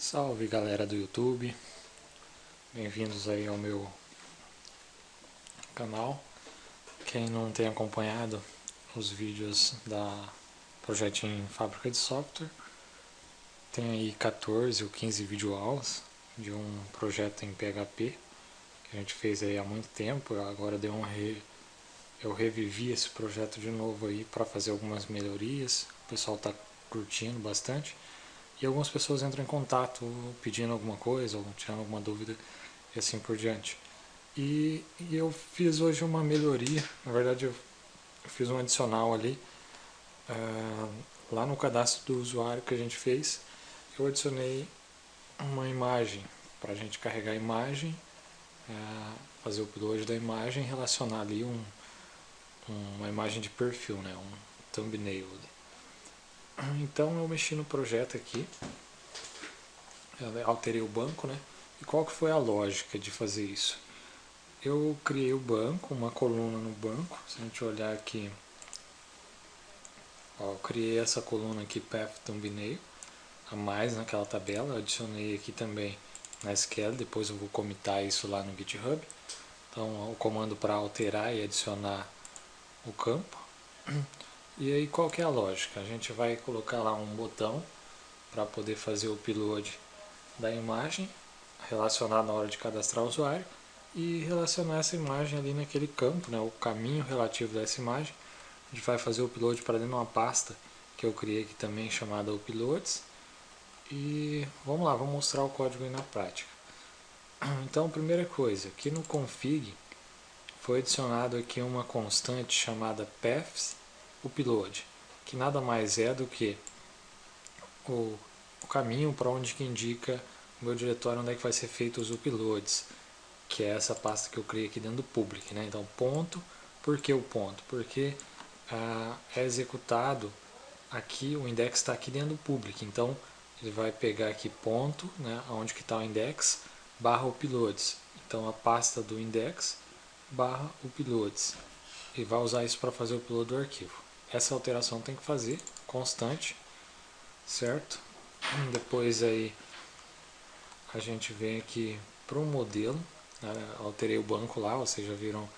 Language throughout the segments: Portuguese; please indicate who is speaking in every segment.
Speaker 1: Salve galera do YouTube, bem-vindos aí ao meu canal. Quem não tem acompanhado os vídeos da projetinho Fábrica de Software, tem aí 14 ou 15 videoaulas de um projeto em PHP que a gente fez aí há muito tempo. Agora eu revivi esse projeto de novo aí para fazer algumas melhorias. O pessoal está curtindo bastante. E algumas pessoas entram em contato pedindo alguma coisa, ou tirando alguma dúvida e assim por diante. E eu fiz hoje uma melhoria, na verdade eu fiz um adicional ali, lá no cadastro do usuário que a gente fez, eu adicionei uma imagem, para a gente carregar a imagem, fazer o upload da imagem e relacionar ali uma imagem de perfil, né, um thumbnail. Então eu mexi no projeto aqui, alterei o banco, né? E qual que foi a lógica de fazer isso? Eu criei o banco, uma coluna no banco. Se a gente olhar aqui, ó, eu criei essa coluna aqui, Path Thumbnail, a mais naquela tabela. Eu adicionei aqui também na SQL, depois eu vou comitar isso lá no GitHub. Então o comando para alterar e adicionar o campo. E aí qual que é a lógica? A gente vai colocar lá um botão para poder fazer o upload da imagem, relacionar na hora de cadastrar o usuário, e relacionar essa imagem ali naquele campo, né, o caminho relativo dessa imagem. A gente vai fazer o upload para dentro de uma pasta que eu criei aqui também, chamada Uploads. E vamos lá, vamos mostrar o código aí na prática. Então, primeira coisa, aqui no config foi adicionado aqui uma constante chamada paths upload, que nada mais é do que o caminho para onde que indica o meu diretório onde é que vai ser feito os uploads, que é essa pasta que eu criei aqui dentro do public, né? Então ponto, por que o ponto? Porque é executado aqui, o index está aqui dentro do public, então ele vai pegar aqui ponto, né, onde que está o index, barra uploads, então a pasta do index, barra uploads, e vai usar isso para fazer o upload do arquivo. Essa alteração tem que fazer constante, certo? Depois aí a gente vem aqui para o modelo, né? Alterei o banco lá, vocês já viram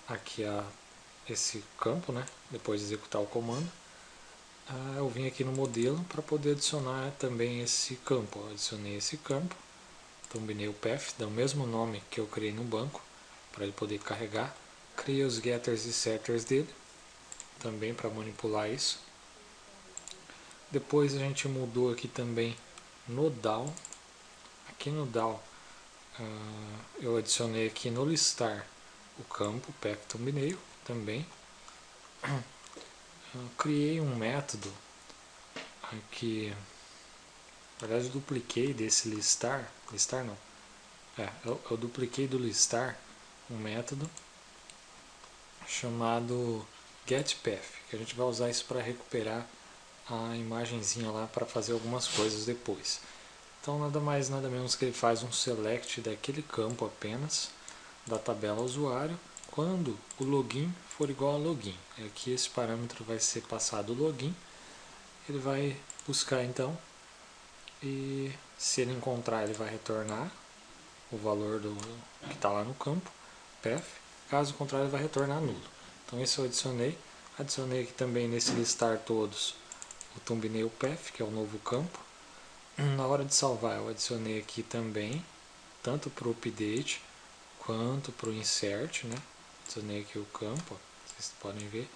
Speaker 1: aqui esse campo, né? Depois de executar o comando. Eu vim aqui no modelo para poder adicionar também esse campo. Eu adicionei esse campo, thumbnail path, dá o mesmo nome que eu criei no banco, para ele poder carregar. Criei os getters e setters dele, também para manipular isso. Depois a gente mudou aqui também no DAO. Aqui no DAO eu adicionei aqui no listar o campo path thumbnail também. Eu criei um método aqui, na verdade eu dupliquei desse listar não, eu dupliquei do listar um método chamado getPath, que a gente vai usar isso para recuperar a imagenzinha lá para fazer algumas coisas depois. Então nada mais nada menos que ele faz um select daquele campo apenas da tabela usuário quando o login for igual a login. Aqui esse parâmetro vai ser passado o login, ele vai buscar então, e se ele encontrar ele vai retornar o valor que está lá no campo path, caso contrário ele vai retornar nulo. Então esse eu adicionei aqui também nesse listar todos o thumbnail path, que é o novo campo. Na hora de salvar eu adicionei aqui também, tanto para o update quanto para o insert, né? Adicionei aqui o campo, ó, vocês podem ver.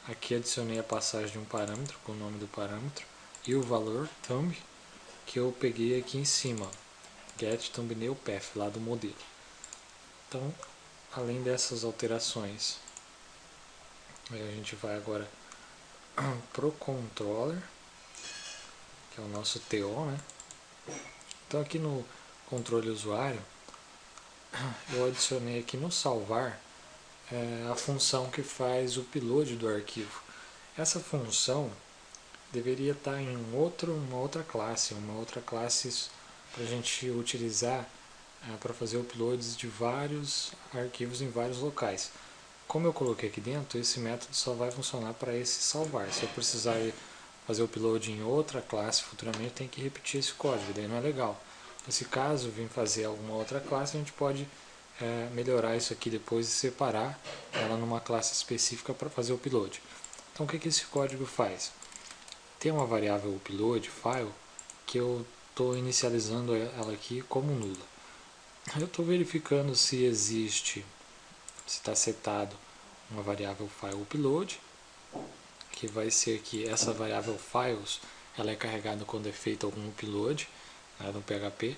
Speaker 1: Aqui adicionei a passagem de um parâmetro com o nome do parâmetro e o valor thumb, que eu peguei aqui em cima, get thumbnail path, lá do modelo. Então, além dessas alterações, a gente vai agora pro controller, que é o nosso TO, né? Então aqui no controle usuário, eu adicionei aqui no salvar a função que faz o upload do arquivo. Essa função deveria estar em uma outra classe para a gente utilizar para fazer uploads de vários arquivos em vários locais. Como eu coloquei aqui dentro, esse método só vai funcionar para esse salvar. Se eu precisar fazer o upload em outra classe futuramente, tem que repetir esse código, daí não é legal. Nesse caso, vim fazer alguma outra classe, a gente pode melhorar isso aqui depois e separar ela numa classe específica para fazer o upload. Então o que esse código faz? Tem uma variável upload file que eu estou inicializando ela aqui como nula. Eu estou verificando se existe, se está setado uma variável file upload, que vai ser que essa variável files, ela é carregada quando é feito algum upload, né, no PHP,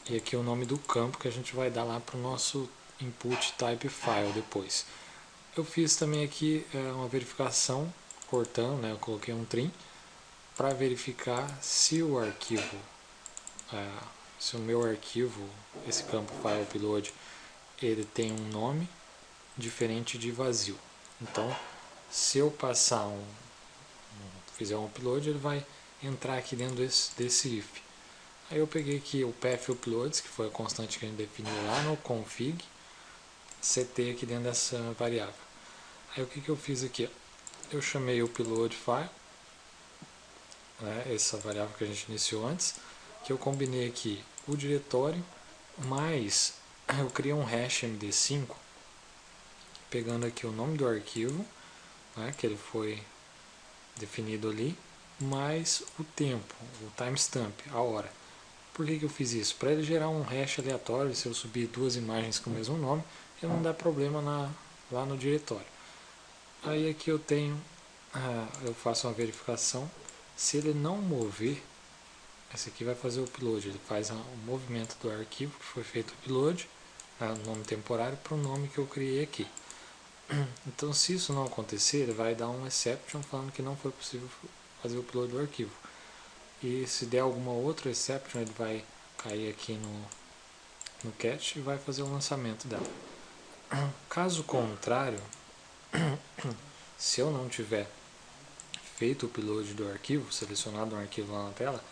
Speaker 1: e aqui o nome do campo que a gente vai dar lá para o nosso input type file depois. Eu fiz também aqui uma verificação, cortando, né, eu coloquei um trim, para verificar se o arquivo, se o meu arquivo, esse campo file upload, ele tem um nome diferente de vazio. Então, se eu passar fizer um upload, ele vai entrar aqui dentro desse if. Aí eu peguei aqui o path uploads, que foi a constante que a gente definiu lá no config, setei aqui dentro dessa variável. Aí o que eu fiz aqui? Eu chamei o upload file, né, essa variável que a gente iniciou antes, que eu combinei aqui o diretório, mais eu criei um hash md5, pegando aqui o nome do arquivo, né, que ele foi definido ali, mais o tempo, o timestamp, a hora. Por que eu fiz isso? Para ele gerar um hash aleatório, se eu subir duas imagens com o mesmo nome, ele não dá problema lá no diretório. Aí aqui eu tenho, eu faço uma verificação, se ele não mover, esse aqui vai fazer o upload, ele faz o movimento do arquivo que foi feito o upload, o nome temporário, para o nome que eu criei aqui. Então, se isso não acontecer, ele vai dar um exception falando que não foi possível fazer o upload do arquivo. E se der alguma outra exception, ele vai cair aqui no cache e vai fazer o lançamento dela. Caso contrário, se eu não tiver feito o upload do arquivo, selecionado um arquivo lá na tela,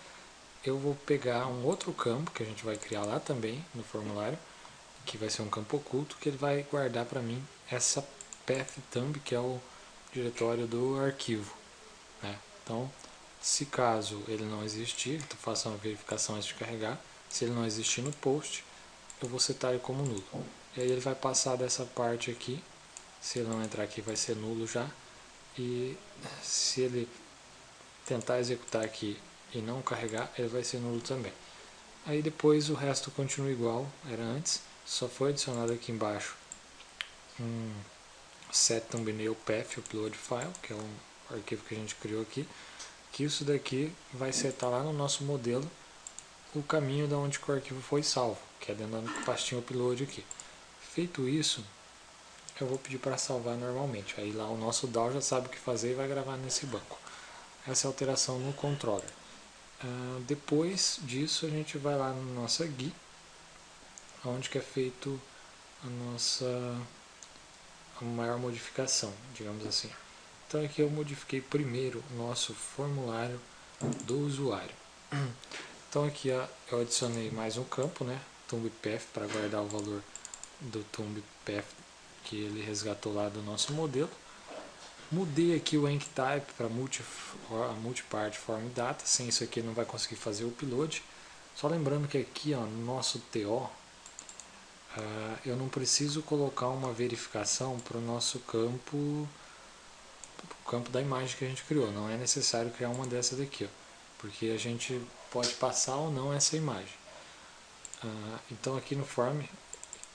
Speaker 1: eu vou pegar um outro campo que a gente vai criar lá também no formulário, que vai ser um campo oculto, que ele vai guardar para mim essa path_thumb, que é o diretório do arquivo, né? Então, se caso ele não existir, eu faço uma verificação antes de carregar, se ele não existir no post, eu vou setar ele como nulo. E aí ele vai passar dessa parte aqui, se ele não entrar aqui vai ser nulo já, e se ele tentar executar aqui e não carregar, ele vai ser nulo também. Aí depois o resto continua igual era antes, só foi adicionado aqui embaixo um set thumbnail path upload file, que é um arquivo que a gente criou aqui, que isso daqui vai setar lá no nosso modelo o caminho de onde o arquivo foi salvo, que é dentro da pastinha upload aqui. Feito isso, eu vou pedir para salvar normalmente, aí lá o nosso DAW já sabe o que fazer e vai gravar nesse banco. Essa é a alteração no controller. Depois disso a gente vai lá na nossa GUI, onde que é feito a maior modificação, digamos assim. Então aqui eu modifiquei primeiro o nosso formulário do usuário. Então aqui eu adicionei mais um campo, né, thumbpath, para guardar o valor do thumbpath que ele resgatou lá do nosso modelo. Mudei aqui o enctype para multipart form data, sem isso aqui não vai conseguir fazer o upload. Só lembrando que aqui no nosso TO, eu não preciso colocar uma verificação para o nosso campo da imagem que a gente criou. Não é necessário criar uma dessa daqui, porque a gente pode passar ou não essa imagem. Então aqui no form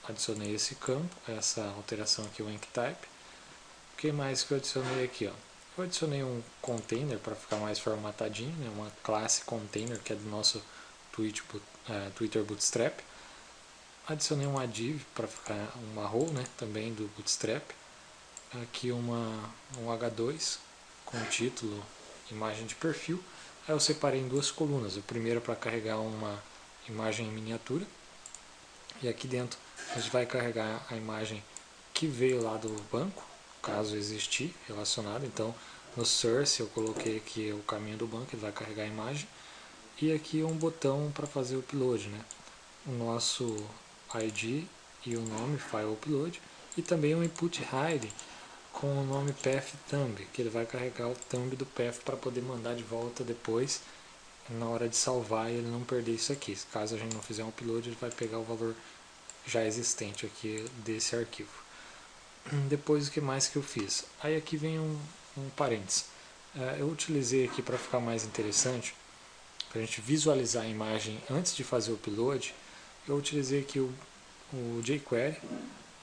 Speaker 1: adicionei esse campo, essa alteração aqui, o enctype. O que mais que eu adicionei aqui? Eu adicionei um container para ficar mais formatadinho, né? Uma classe container que é do nosso Twitter Bootstrap. Adicionei uma div para ficar uma row, né? Também do Bootstrap. Aqui um H2 com título, imagem de perfil. Aí eu separei em duas colunas. A primeira para carregar uma imagem em miniatura. E aqui dentro a gente vai carregar a imagem que veio lá do banco, caso existir relacionado. Então no source eu coloquei aqui o caminho do banco, ele vai carregar a imagem. E aqui um botão para fazer o upload, né? O nosso ID e o nome, file upload. E também um input hide com o nome path_thumb, que ele vai carregar o thumb do path para poder mandar de volta depois, na hora de salvar, e ele não perder isso aqui. Caso a gente não fizer um upload, ele vai pegar o valor já existente aqui desse arquivo. Depois, o que mais que eu fiz? Aí aqui vem um parênteses. Eu utilizei aqui para ficar mais interessante, para a gente visualizar a imagem antes de fazer o upload, eu utilizei aqui o jQuery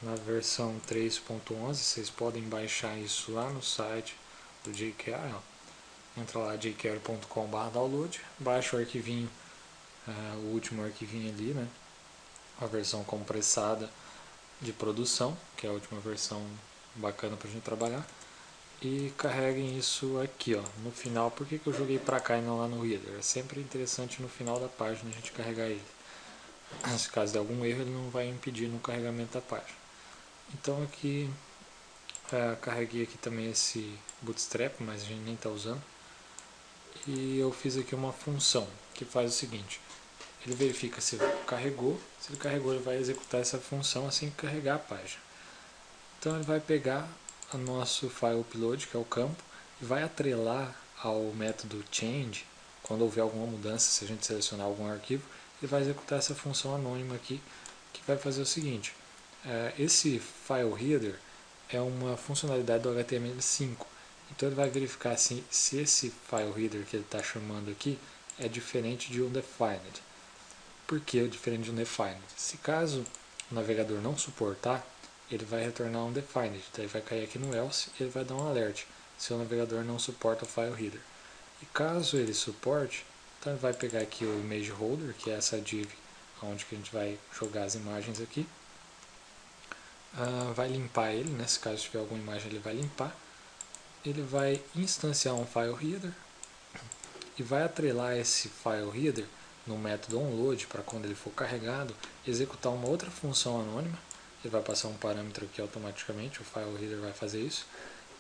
Speaker 1: na versão 3.11, vocês podem baixar isso lá no site do jQuery, entra lá jQuery.com/download, baixa o arquivinho, o último arquivinho ali, né, a versão compressada de produção, que é a última versão bacana para a gente trabalhar, e carreguem isso aqui, no final. Por que eu joguei para cá e não lá no Reader? É sempre interessante no final da página a gente carregar ele. Se caso de algum erro, ele não vai impedir no carregamento da página. Então aqui, carreguei aqui também esse Bootstrap, mas a gente nem está usando. E eu fiz aqui uma função que faz o seguinte: ele verifica se carregou, ele vai executar essa função assim que carregar a página. Então ele vai pegar o nosso file upload, que é o campo, e vai atrelar ao método change, quando houver alguma mudança, se a gente selecionar algum arquivo, ele vai executar essa função anônima aqui, que vai fazer o seguinte: esse file header é uma funcionalidade do HTML5, então ele vai verificar se esse file header que ele está chamando aqui é diferente de um defined. Por que diferente de um defined? Se caso o navegador não suportar, ele vai retornar um defined, daí vai cair aqui no else e ele vai dar um alert se o navegador não suporta o file header. E caso ele suporte, então ele vai pegar aqui o image holder, que é essa div onde que a gente vai jogar as imagens aqui, vai limpar ele, se caso tiver alguma imagem ele vai limpar, ele vai instanciar um file header e vai atrelar esse file header no método onload, para quando ele for carregado, executar uma outra função anônima. Ele vai passar um parâmetro aqui automaticamente, o file header vai fazer isso,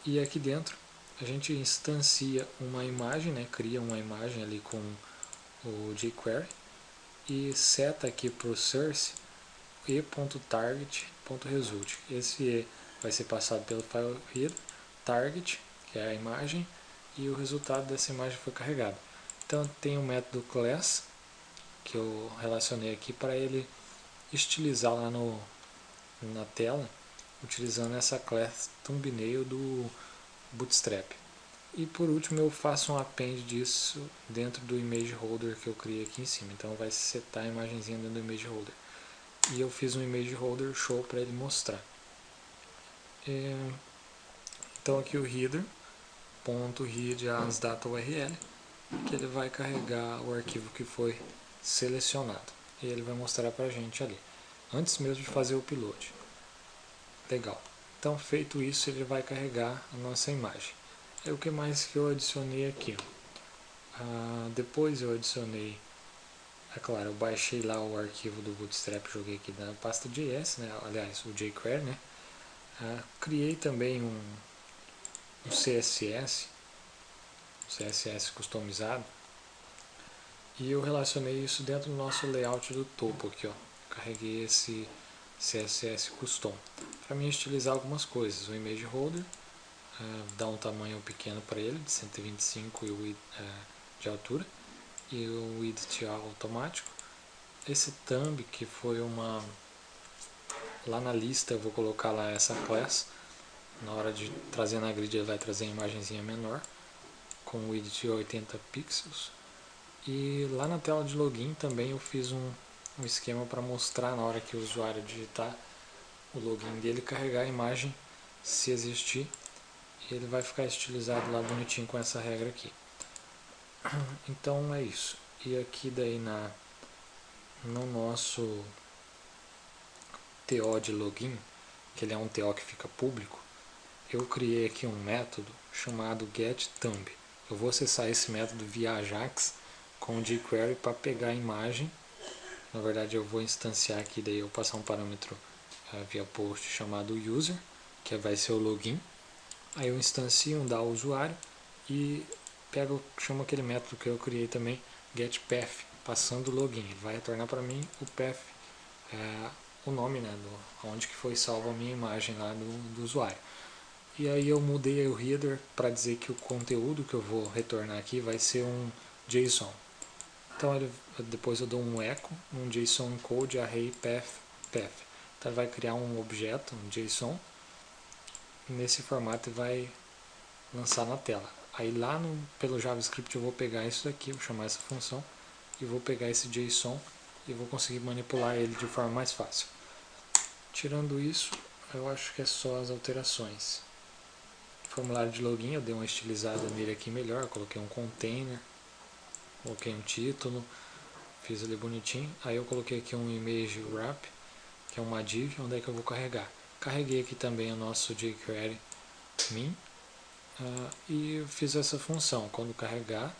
Speaker 1: e aqui dentro a gente instancia uma imagem, cria uma imagem ali com o jQuery e seta aqui para o source e.target.result. Esse e vai ser passado pelo file header, target, que é a imagem, e o resultado dessa imagem foi carregado. Então tem o método class, que eu relacionei aqui para ele estilizar lá na tela, utilizando essa class thumbnail do Bootstrap. E por último eu faço um append disso dentro do image holder que eu criei aqui em cima. Então vai setar a imagenzinha dentro do image holder. E eu fiz um image holder show para ele mostrar. Então aqui o header.read as data URL, que ele vai carregar o arquivo que foi selecionado. E ele vai mostrar para a gente ali, antes mesmo de fazer o upload. Legal. Então feito isso, ele vai carregar a nossa imagem. E o que mais que eu adicionei aqui? Depois eu adicionei, é claro, eu baixei lá o arquivo do Bootstrap, joguei aqui na pasta JS, aliás, o jQuery, criei também um CSS customizado, e eu relacionei isso dentro do nosso layout do topo aqui, carreguei esse CSS custom para mim estilizar algumas coisas. O image holder, dá um tamanho pequeno para ele, de 125 de altura, e o width automático. Esse thumb, que foi lá na lista eu vou colocar lá essa class, na hora de trazer na grid ele vai trazer a imagenzinha menor, com width de 80 pixels. E lá na tela de login também eu fiz um esquema para mostrar, na hora que o usuário digitar o login dele, carregar a imagem, se existir, e ele vai ficar estilizado lá bonitinho com essa regra aqui. Então é isso. E aqui daí no nosso TO de login, que ele é um TO que fica público, eu criei aqui um método chamado getThumb. Eu vou acessar esse método via Ajax com o jQuery para pegar a imagem. Na verdade eu vou instanciar aqui, daí eu passar um parâmetro via post chamado user, que vai ser o login. Aí eu instancio um DAO usuário e chamo aquele método que eu criei também, getPath, passando o login. Ele vai retornar para mim o path, o nome, onde que foi salva a minha imagem lá do usuário. E aí eu mudei o header para dizer que o conteúdo que eu vou retornar aqui vai ser um JSON. Então depois eu dou um echo, um JSON encode array path. Então ele vai criar um objeto, um JSON, nesse formato e vai lançar na tela. Aí lá pelo JavaScript eu vou pegar isso daqui, vou chamar essa função, e vou pegar esse JSON e vou conseguir manipular ele de forma mais fácil. Tirando isso, eu acho que é só as alterações. Formulário de login, eu dei uma estilizada nele aqui melhor, eu coloquei um container, coloquei um título, fiz ali bonitinho. Aí eu coloquei aqui um image wrap, que é uma div, onde é que eu vou carregar. Carreguei aqui também o nosso jQuery min, e fiz essa função. Quando carregar,